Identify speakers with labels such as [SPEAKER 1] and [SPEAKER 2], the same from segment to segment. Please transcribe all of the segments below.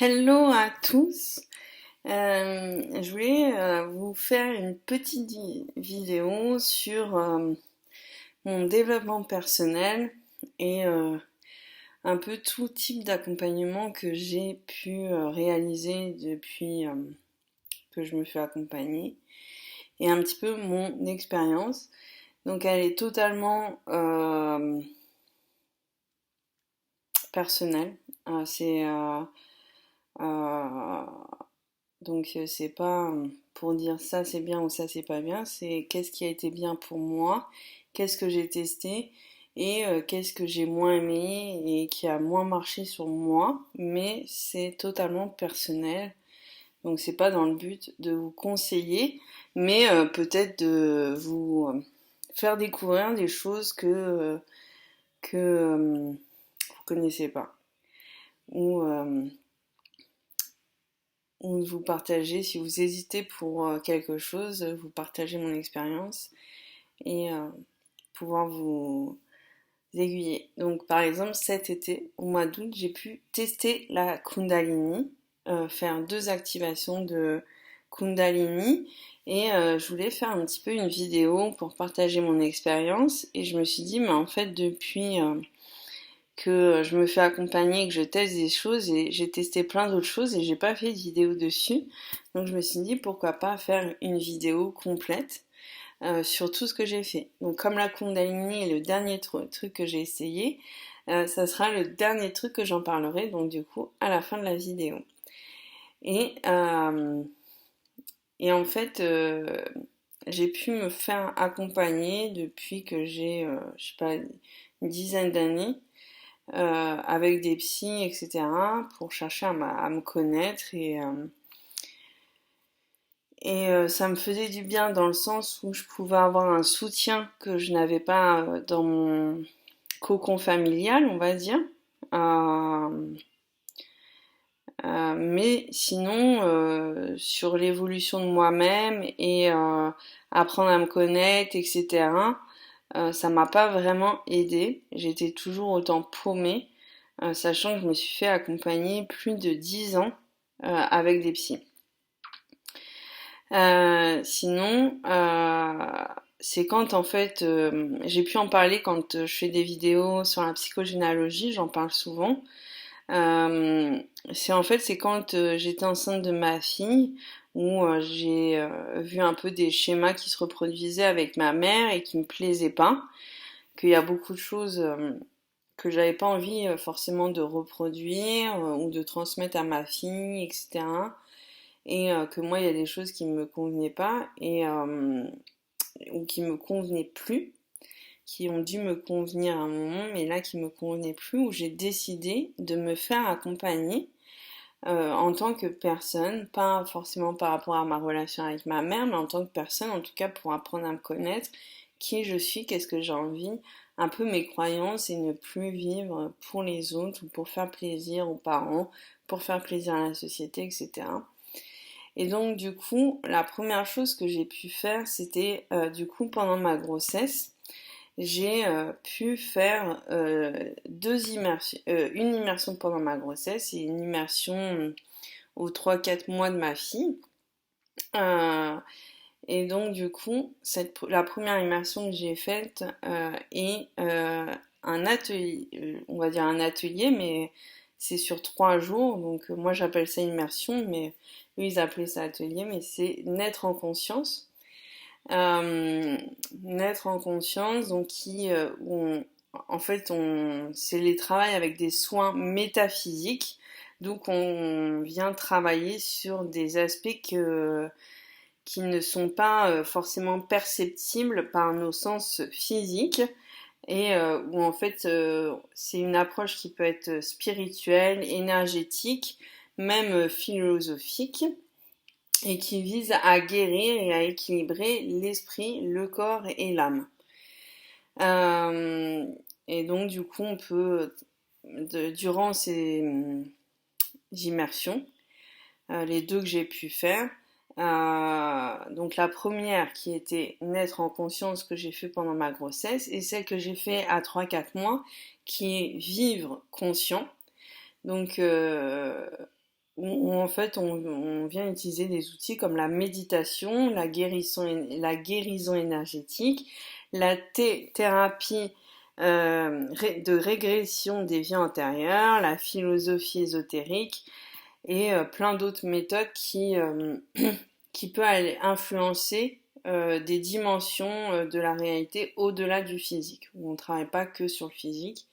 [SPEAKER 1] Hello à tous. Je voulais vous faire une petite vidéo sur mon développement personnel et un peu tout type d'accompagnement que j'ai pu réaliser depuis que je me fais accompagner et un petit peu mon expérience. Donc elle est totalement personnelle. Euh, Donc c'est pas pour dire ça c'est bien ou ça c'est pas bien, c'est qu'est-ce qui a été bien pour moi, qu'est-ce que j'ai testé et qu'est-ce que j'ai moins aimé et qui a moins marché sur moi, mais c'est totalement personnel. Donc c'est pas dans le but de vous conseiller, mais peut-être de vous faire découvrir des choses que vous connaissez pas ou ou vous partagez, si vous hésitez pour quelque chose, vous partagez mon expérience et pouvoir vous aiguiller. Donc par exemple cet été, au mois d'août, j'ai pu tester la Kundalini, faire 2 activations de Kundalini et je voulais faire un petit peu une vidéo pour partager mon expérience et je me suis dit mais en fait depuis que je me fais accompagner et que je teste des choses et j'ai testé plein d'autres choses et j'ai pas fait de vidéo dessus. Donc je me suis dit pourquoi pas faire une vidéo complète sur tout ce que j'ai fait. Donc comme la Kundalini est le dernier truc que j'ai essayé, ça sera le dernier truc que j'en parlerai donc du coup à la fin de la vidéo. Et, euh, et en fait j'ai pu me faire accompagner depuis que j'ai je sais pas une dizaine d'années avec des psys, etc., pour chercher à me connaître et ça me faisait du bien dans le sens où je pouvais avoir un soutien que je n'avais pas dans mon cocon familial, on va dire. Euh, mais sinon, sur l'évolution de moi-même et apprendre à me connaître, etc., ça m'a pas vraiment aidé. J'étais toujours autant paumée, sachant que je me suis fait accompagner plus de 10 ans avec des psys. Sinon, c'est quand en fait, j'ai pu en parler quand je fais des vidéos sur la psychogénéalogie, j'en parle souvent. Euh, c'est quand j'étais enceinte de ma fille où j'ai vu un peu des schémas qui se reproduisaient avec ma mère et qui me plaisaient pas, qu'il y a beaucoup de choses que j'avais pas envie forcément de reproduire ou de transmettre à ma fille, etc. Et que moi il y a des choses qui me convenaient pas et ou qui me convenaient plus, qui ont dû me convenir à un moment, mais là qui me convenaient plus, où j'ai décidé de me faire accompagner en tant que personne, pas forcément par rapport à ma relation avec ma mère, mais en tant que personne, en tout cas pour apprendre à me connaître, qui je suis, qu'est-ce que j'ai envie, un peu mes croyances et ne plus vivre pour les autres ou pour faire plaisir aux parents, pour faire plaisir à la société, etc. Et donc du coup, la première chose que j'ai pu faire, c'était du coup pendant ma grossesse, j'ai pu faire une immersion pendant ma grossesse et une immersion aux 3-4 mois de ma fille. Euh, et donc du coup, la première immersion que j'ai faite est un atelier, on va dire un atelier, mais c'est sur 3 jours. Donc moi j'appelle ça immersion, mais eux ils appelaient ça atelier, mais c'est naître en conscience. Euh, naître en conscience, donc en fait, c'est les travails avec des soins métaphysiques. Donc, on vient travailler sur des aspects qui ne sont pas forcément perceptibles par nos sens physiques et où en fait, c'est une approche qui peut être spirituelle, énergétique, même philosophique et qui vise à guérir et à équilibrer l'esprit, le corps et l'âme. Euh, et donc du coup, on peut, durant ces immersions, les 2 que j'ai pu faire, donc la première qui était naître en conscience que j'ai fait pendant ma grossesse et celle que j'ai fait à 3-4 mois qui est vivre conscient. Donc où en fait on vient utiliser des outils comme la méditation, la guérison énergétique, la thérapie de régression des vies antérieures, la philosophie ésotérique et plein d'autres méthodes qui peuvent aller influencer des dimensions de la réalité au-delà du physique, où on ne travaille pas que sur le physique.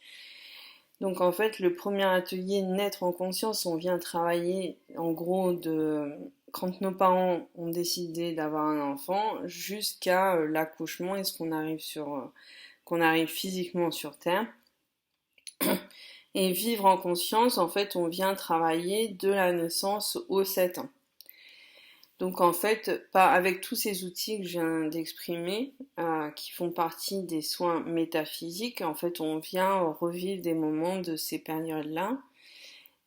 [SPEAKER 1] Donc en fait, le premier atelier Naître en conscience, on vient travailler en gros de quand nos parents ont décidé d'avoir un enfant jusqu'à l'accouchement et ce qu'on arrive physiquement sur Terre. Et vivre en conscience, en fait, on vient travailler de la naissance aux 7 ans. Donc en fait, avec tous ces outils que je viens d'exprimer, qui font partie des soins métaphysiques, en fait, on vient revivre des moments de ces périodes-là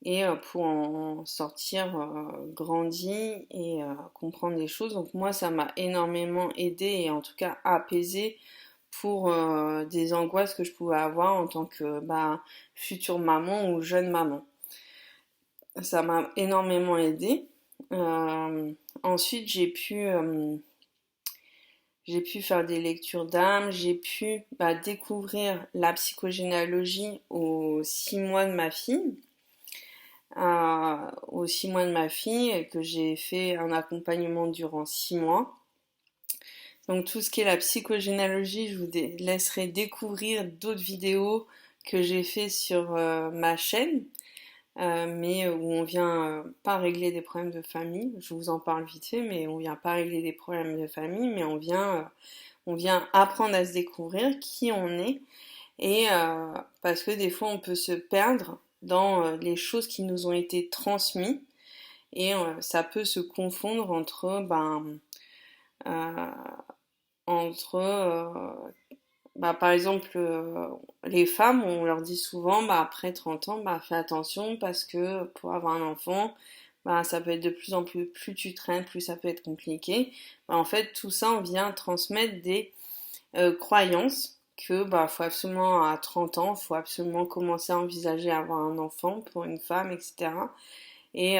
[SPEAKER 1] et pour en sortir grandi et comprendre des choses. Donc moi, ça m'a énormément aidé et en tout cas apaisé pour des angoisses que je pouvais avoir en tant que future maman ou jeune maman. Ça m'a énormément aidé. Euh, Ensuite, j'ai pu faire des lectures d'âme, j'ai pu découvrir la psychogénéalogie aux 6 mois de ma fille. Aux 6 mois de ma fille, que j'ai fait un accompagnement durant 6 mois. Donc tout ce qui est la psychogénéalogie, je vous laisserai découvrir d'autres vidéos que j'ai fait sur ma chaîne, mais où on vient pas régler des problèmes de famille. Je vous en parle vite fait, mais on vient pas régler des problèmes de famille, mais on vient apprendre à se découvrir qui on est, et parce que des fois on peut se perdre dans les choses qui nous ont été transmises, et ça peut se confondre euh, entre par exemple, les femmes, on leur dit souvent, après 30 ans, fais attention parce que pour avoir un enfant, ça peut être de plus en plus tu traînes, plus ça peut être compliqué. En fait, tout ça, on vient transmettre des croyances que, faut absolument à 30 ans, faut absolument commencer à envisager avoir un enfant pour une femme, etc. Et,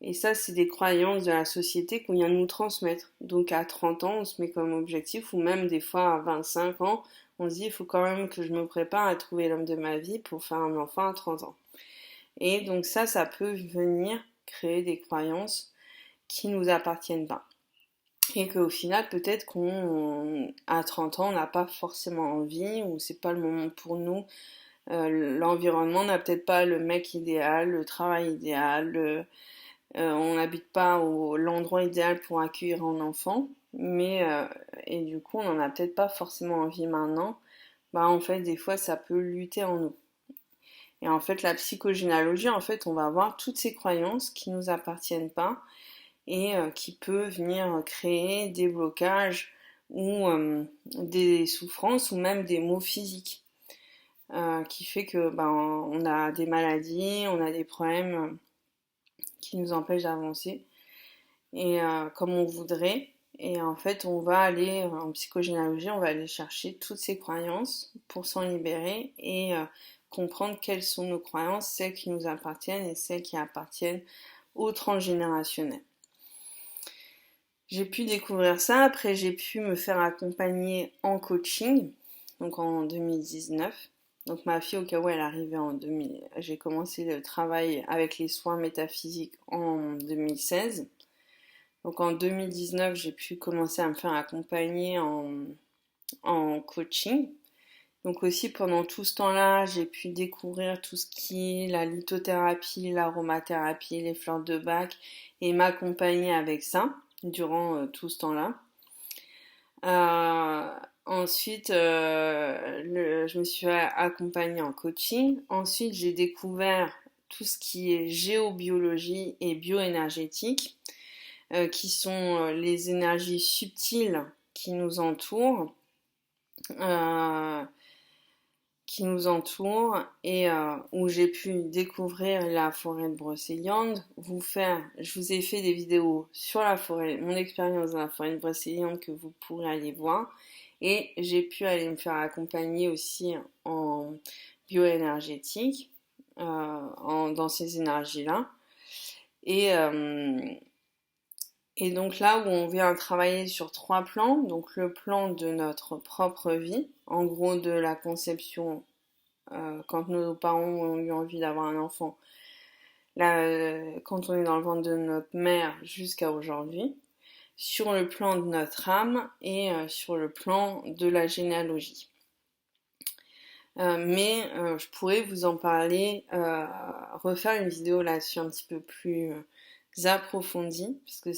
[SPEAKER 1] et ça, c'est des croyances de la société qu'on vient de nous transmettre. Donc à 30 ans, on se met comme objectif, ou même des fois à 25 ans, on se dit, il faut quand même que je me prépare à trouver l'homme de ma vie pour faire un enfant à 30 ans. Et donc ça peut venir créer des croyances qui nous appartiennent pas. Et qu'au final, peut-être qu'à 30 ans, on n'a pas forcément envie, ou c'est pas le moment pour nous. L'environnement n'a peut-être pas le mec idéal, le travail idéal, on n'habite pas l'endroit idéal pour accueillir un enfant, mais et du coup on n'en a peut-être pas forcément envie maintenant. En fait des fois ça peut lutter en nous. Et en fait la psychogénéalogie, en fait on va avoir toutes ces croyances qui nous appartiennent pas et qui peut venir créer des blocages ou des souffrances ou même des maux physiques, qui fait que on a des maladies, on a des problèmes qui nous empêchent d'avancer et comme on voudrait. Et en fait, on va aller en psychogénéalogie, on va aller chercher toutes ces croyances pour s'en libérer et comprendre quelles sont nos croyances, celles qui nous appartiennent et celles qui appartiennent au transgénérationnel. J'ai pu découvrir ça, après j'ai pu me faire accompagner en coaching, donc en 2019. Donc ma fille, au cas où elle arrivait en 2000, j'ai commencé le travail avec les soins métaphysiques en 2016. Donc en 2019, j'ai pu commencer à me faire accompagner en coaching. Donc aussi pendant tout ce temps-là, j'ai pu découvrir tout ce qui est la lithothérapie, l'aromathérapie, les fleurs de bac et m'accompagner avec ça durant tout ce temps-là. Ensuite, je me suis accompagnée en coaching. Ensuite, j'ai découvert tout ce qui est géobiologie et bioénergétique, qui sont les énergies subtiles qui nous entourent, euh, et où j'ai pu découvrir la forêt de Brocéliande. Je vous ai fait des vidéos sur la forêt, mon expérience dans la forêt de Brocéliande que vous pourrez aller voir. Et j'ai pu aller me faire accompagner aussi en bioénergétique, dans ces énergies-là. Et, euh, et donc là où on vient travailler sur 3 plans, donc le plan de notre propre vie, en gros de la conception, quand nos parents ont eu envie d'avoir un enfant, là, quand on est dans le ventre de notre mère jusqu'à aujourd'hui, sur le plan de notre âme et sur le plan de la généalogie. Mais je pourrais vous en parler, refaire une vidéo là-dessus un petit peu plus approfondie, parce que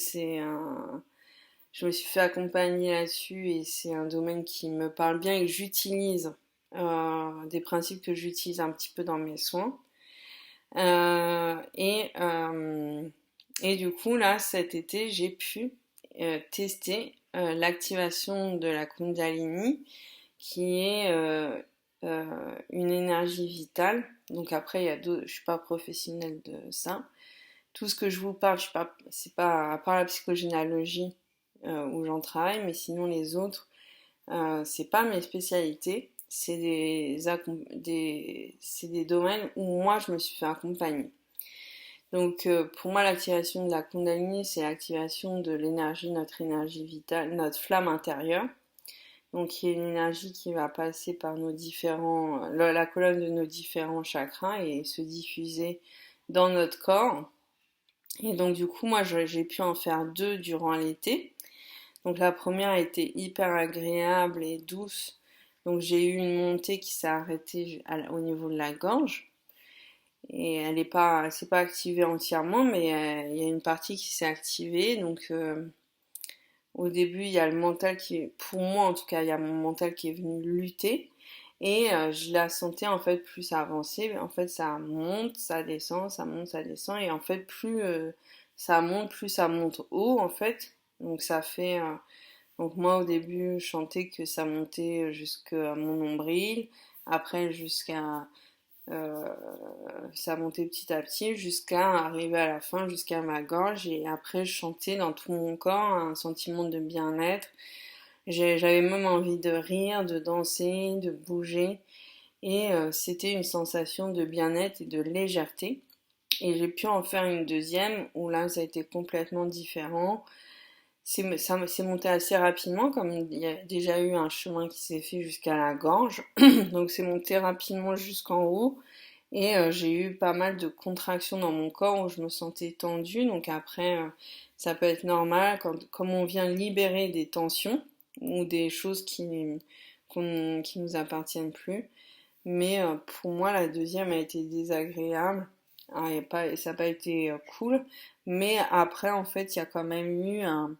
[SPEAKER 1] je me suis fait accompagner là-dessus et c'est un domaine qui me parle bien et que j'utilise, des principes que j'utilise un petit peu dans mes soins. Euh, et, euh, et du coup, là, cet été, j'ai pu tester l'activation de la Kundalini, qui est une énergie vitale. Donc après, je suis pas professionnelle de ça. Tout ce que je vous parle, c'est pas à part la psychogénéalogie où j'en travaille, mais sinon les autres, c'est pas mes spécialités. C'est des domaines où moi je me suis fait accompagner. Donc pour moi, l'activation de la Kundalini, c'est l'activation de l'énergie, notre énergie vitale, notre flamme intérieure. Donc il y a une énergie qui va passer par la colonne de nos différents chakras et se diffuser dans notre corps. Et donc du coup, moi j'ai pu en faire 2 durant l'été. Donc la première a été hyper agréable et douce. Donc j'ai eu une montée qui s'est arrêtée au niveau de la gorge. Et c'est pas activée entièrement, mais il y a une partie qui s'est activée. Donc au début, il y a le mental pour moi en tout cas, il y a mon mental qui est venu lutter. Et je la sentais en fait plus avancée. En fait, ça monte, ça descend, ça monte, ça descend. Et en fait, plus ça monte haut en fait. Donc ça fait. Donc moi au début, je sentais que ça montait jusqu'à mon nombril. Après, euh, ça montait petit à petit jusqu'à arriver à la fin, jusqu'à ma gorge. Et après, je sentais dans tout mon corps un sentiment de bien-être. J'avais même envie de rire, de danser, de bouger. Et c'était une sensation de bien-être et de légèreté. Et j'ai pu en faire une deuxième où là, ça a été complètement différent. Ça s'est monté assez rapidement, comme il y a déjà eu un chemin qui s'est fait jusqu'à la gorge. Donc c'est monté rapidement jusqu'en haut. Et j'ai eu pas mal de contractions dans mon corps où je me sentais tendue. Donc après, ça peut être normal comme on vient libérer des tensions ou des choses qui nous appartiennent plus. Mais pour moi, la deuxième a été désagréable. Ah, ça n'a pas été cool. Mais après, en fait, il y a quand même eu un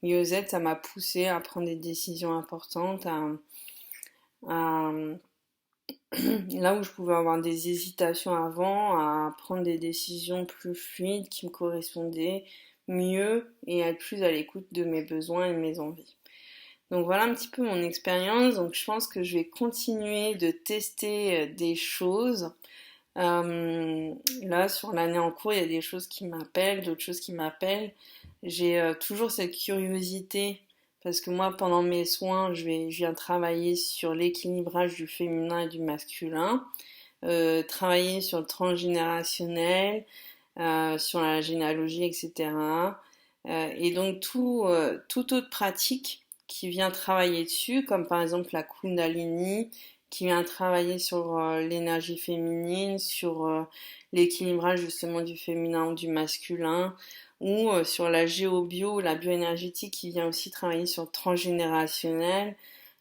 [SPEAKER 1] mieux-être. Ça m'a poussé à prendre des décisions importantes, à là où je pouvais avoir des hésitations avant, à prendre des décisions plus fluides qui me correspondaient mieux et être plus à l'écoute de mes besoins et de mes envies. Donc voilà un petit peu mon expérience. Donc je pense que je vais continuer de tester des choses. Là, sur l'année en cours, il y a des choses qui m'appellent, d'autres choses qui m'appellent. J'ai toujours cette curiosité parce que moi, pendant mes soins, je viens travailler sur l'équilibrage du féminin et du masculin, travailler sur le transgénérationnel, sur la généalogie, etc. Et donc toute autre pratique qui vient travailler dessus, comme par exemple la Kundalini, qui vient travailler sur l'énergie féminine, sur l'équilibrage justement du féminin ou du masculin, ou sur la géobio, la bioénergétique qui vient aussi travailler sur le transgénérationnel.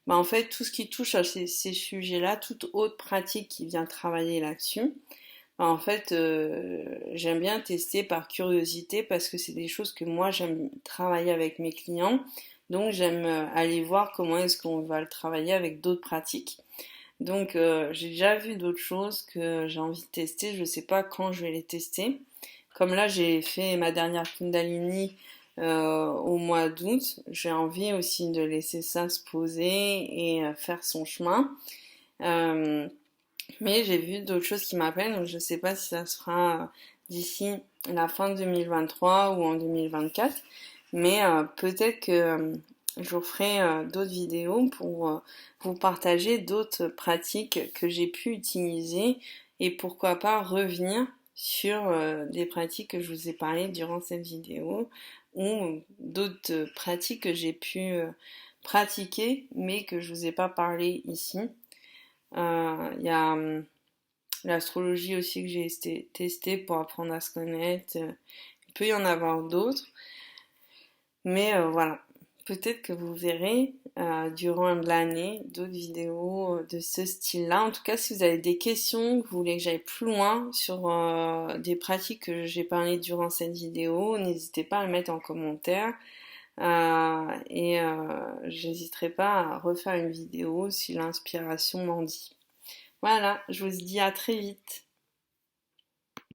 [SPEAKER 1] Bah, en fait, tout ce qui touche à ces sujets-là, toute autre pratique qui vient travailler là-dessus, bah, en fait, j'aime bien tester par curiosité parce que c'est des choses que moi j'aime travailler avec mes clients. Donc j'aime aller voir comment est-ce qu'on va le travailler avec d'autres pratiques. Donc j'ai déjà vu d'autres choses que j'ai envie de tester. Je ne sais pas quand je vais les tester. Comme là, j'ai fait ma dernière Kundalini au mois d'août. J'ai envie aussi de laisser ça se poser et faire son chemin. Euh, mais j'ai vu d'autres choses qui m'appellent, donc je ne sais pas si ça se fera d'ici la fin 2023 ou en 2024. Mais peut-être que je vous ferai d'autres vidéos pour vous partager d'autres pratiques que j'ai pu utiliser et pourquoi pas revenir sur des pratiques que je vous ai parlé durant cette vidéo ou d'autres pratiques que j'ai pu pratiquer mais que je vous ai pas parlé ici. Il y a l'astrologie aussi que j'ai testé pour apprendre à se connaître. Il peut y en avoir d'autres. Mais voilà, peut-être que vous verrez durant l'année d'autres vidéos de ce style-là. En tout cas, si vous avez des questions, que vous voulez que j'aille plus loin sur des pratiques que j'ai parlé durant cette vidéo, n'hésitez pas à le mettre en commentaire. Et j'hésiterai pas à refaire une vidéo si l'inspiration m'en dit. Voilà, je vous dis à très vite.